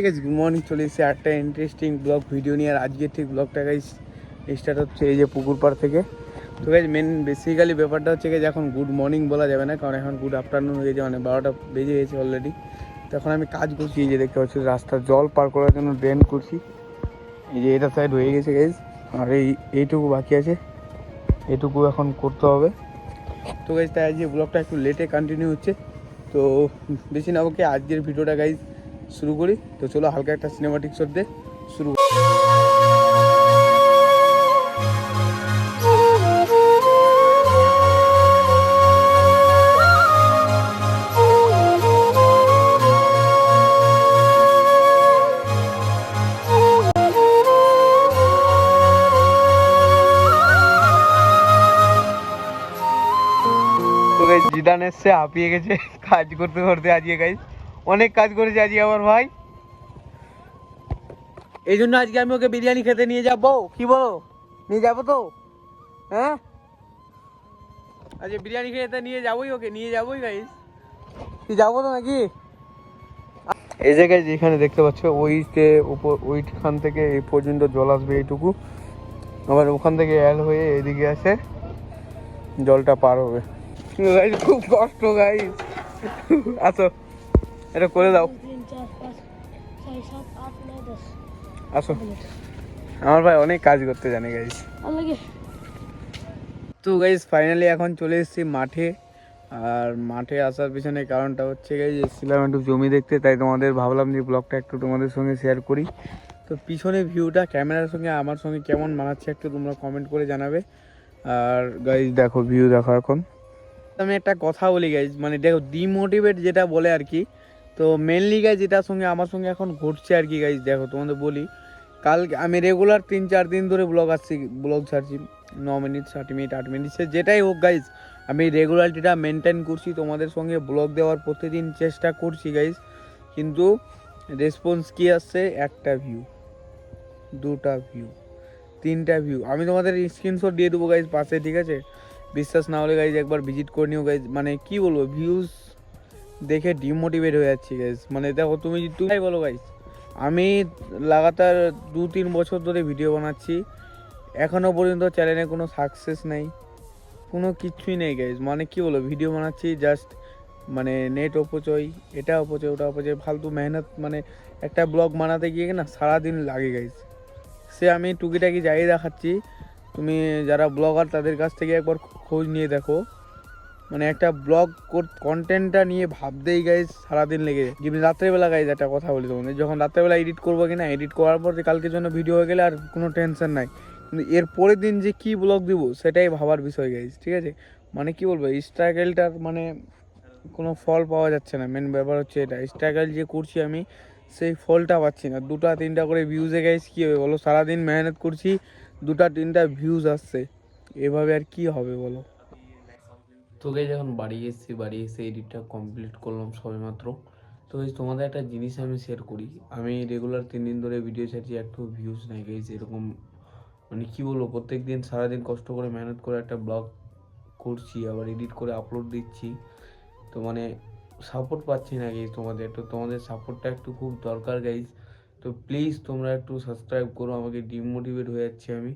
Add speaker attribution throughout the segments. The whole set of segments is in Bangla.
Speaker 1: ঠিক আছে, গুড মর্নিং। চলে এসেছি একটা ইন্টারেস্টিং ব্লগ ভিডিও নিয়ে। আর আজকে ঠিক ব্লগটা গাইস স্টার্ট হচ্ছে এই যে পুকুর পাড় থেকে। তো গাইস বেসিক্যালি ব্যাপারটা হচ্ছে যে এখন গুড মর্নিং বলা যাবে না, কারণ এখন গুড আফটারনুন হয়ে গেছে, মানে 12টা বেজে গেছে অলরেডি। তো এখন আমি কাজ করছি, এই যে দেখতে পাচ্ছি রাস্তার জল পার করার জন্য ড্রেন করছি। এই যে এটা সাইড হয়ে গেছে গাইস, আর এইটুকু বাকি আছে, এটুকু এখন করতে হবে। তো গাইস তাই আজকে ব্লগটা একটু লেটে কন্টিনিউ হচ্ছে। তো বেশি না ওকে আজকের ভিডিওটা গাইস শুরু করি। তো চলো হালকা একটা সিনেমাটিক শট দিয়ে শুরু। তো গাইস জিদান এসছে, হাঁপিয়ে গেছে কাজ করতে করতে। আজকে গাইস অনেক কাজ করেছে আজকে আমার ভাই, এই জন্য আজকে আমি ওকে বিরিয়ানি খেতে নিয়ে যাবো। কি বলো, নিয়ে যাবো তো? হ্যাঁ, আজকে বিরিয়ানি খেতে নিয়ে যাবোই, ওকে নিয়ে যাবোই গাইস। কি যাবো তো নাকি? এই জায়গায় যেখানে দেখতে পাচ্ছ ওইতে উপর, ওইখান থেকে এই পর্যন্ত জল আসবে এইটুকু, আবার ওখান থেকে অ্যাল হয়ে এদিকে আসে জলটা পার হবে। খুব কষ্ট গাইস, আসো এটা করে দাও। আসো, আমার ভাই অনেক কাজ করতে জানে গাইস। তো গাইস ফাইনালি এখন চলে এসেছি মাঠে। আর মাঠে আসার পিছনে কারণটা হচ্ছে গাইস, এসেছিলাম একটু জমি দেখতে, তাই তোমাদের ভাবলাম যে ব্লগটা একটু তোমাদের সঙ্গে শেয়ার করি। তো পিছনে ভিউটা ক্যামেরার সঙ্গে আমার সঙ্গে কেমন মানাচ্ছে একটু তোমরা কমেন্ট করে জানাবে। আর গাইস দেখো ভিউ দেখো। এখন আমি একটা কথা বলি গাইজ, মানে দেখো ডিমোটিভেট যেটা বলে আর কি। তো মেনলি গাইজ যেটার সঙ্গে আমার সঙ্গে এখন ঘটছে আর কি গাইজ, দেখো তোমাদের বলি। কাল আমি রেগুলার 3-4 দিন ধরে ব্লগ ছাড়ছি, 9 মিনিট 60 মিনিট 8 মিনিট, সে যেটাই হোক গাইজ, আমি রেগুলারিটিটা মেনটেন করছি, তোমাদের সঙ্গে ব্লগ দেওয়ার প্রতিদিন চেষ্টা করছি গাইজ। কিন্তু রেসপন্স কী আসছে? একটা ভিউ, 2টা ভিউ, 3টা ভিউ। আমি তোমাদের স্ক্রিনশট দিয়ে দেবো গাইজ পাশে, ঠিক আছে? বিশ্বাস না হলে গাইজ একবার ভিজিট করে নিও গাইজ। মানে কি বলবো, ভিউজ দেখে ডিমোটিভেট হয়ে যাচ্ছি গাইজ। মানে দেখো তুমি বলো গাইজ, আমি লাগাতার 2-3 বছর ধরে ভিডিও বানাচ্ছি, এখনও পর্যন্ত চ্যানেলে কোনো সাকসেস নেই, কোনো কিছুই নেই গাইজ। মানে কি বলবো, ভিডিও বানাচ্ছি জাস্ট, মানে নেট অপচয়, এটা অপচয় ওটা অপচয়, ফালতু মেহনত। মানে একটা ব্লগ বানাতে গিয়ে না সারাদিন লাগে গাইজ। সে আমি টুকিটাকি যাই দেখাচ্ছি, তুমি যারা ব্লগার তাদের কাছ থেকে একবার খোঁজ নিয়ে দেখো, মানে একটা ব্লগ কন্টেন্টটা নিয়ে ভাবতেই গাইজ সারাদিন লেগে যায়। যেমনি রাত্রেবেলা গাইজ একটা কথা বলি তোমাদের, যখন রাত্রেবেলা এডিট করবো কিনা, এডিট করার পর যে কালকের জন্য ভিডিও হয়ে গেলে আর কোনো টেনশন নাই, কিন্তু এর পরের দিন যে কী ব্লগ দিব সেটাই ভাবার বিষয় গাইজ, ঠিক আছে? মানে কি বলবো, স্ট্রাগলটার মানে কোনো ফল পাওয়া যাচ্ছে না। মেন ব্যাপার হচ্ছে এটা, স্ট্রাগল যে করছি আমি সেই ফলটা পাচ্ছি না। 2টা 3টা করে ভিউজে গাইজ কী হবে বলো? সারাদিন মেহনত করছি, 2টা 3টা ভিউজ আসছে, এভাবে আর কি হবে বলো? তো গাইজ এখন বাড়ি এসেছি, বাড়ি এসে এডিটটা কমপ্লিট করলাম সবেমাত্র। তো গাইজ তোমাদের একটা জিনিস আমি শেয়ার করি, আমি রেগুলার 3 দিন ধরে ভিডিও ছাড়ছি, একটু ভিউজ নাই গাইজ। এরকম মানে কি বলবো, প্রত্যেক দিন সারাদিন কষ্ট করে মেহনত করে একটা ব্লগ করছি, আবার এডিট করে আপলোড দিচ্ছি, তো মানে সাপোর্ট পাচ্ছি না গাইজ তোমাদের। তো তোমাদের সাপোর্টটা একটু খুব দরকার গাইজ। তো প্লিজ তোমরা একটু সাবস্ক্রাইব করো, আমাকে ডিমোটিভেট হয়ে যাচ্ছি আমি।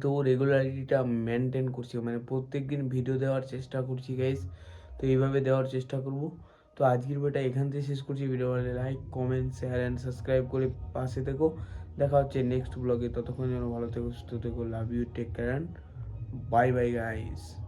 Speaker 1: তো রেগুলারিটিটা মেনটেন করছি, মানে প্রত্যেক দিন ভিডিও দেওয়ার চেষ্টা করছি গাইজ। তো এইভাবে দেওয়ার চেষ্টা করব। তো আজকের ভিডিওটা এখান থেকে শেষ করছি। ভিডিও ভালো like comment share and subscribe করে পাশে থেকো। দেখা হচ্ছে নেক্সট ব্লগে, ততক্ষণ যেন ভালো থেকো সুস্থ থেকো। Love you, take care and bye bye guys.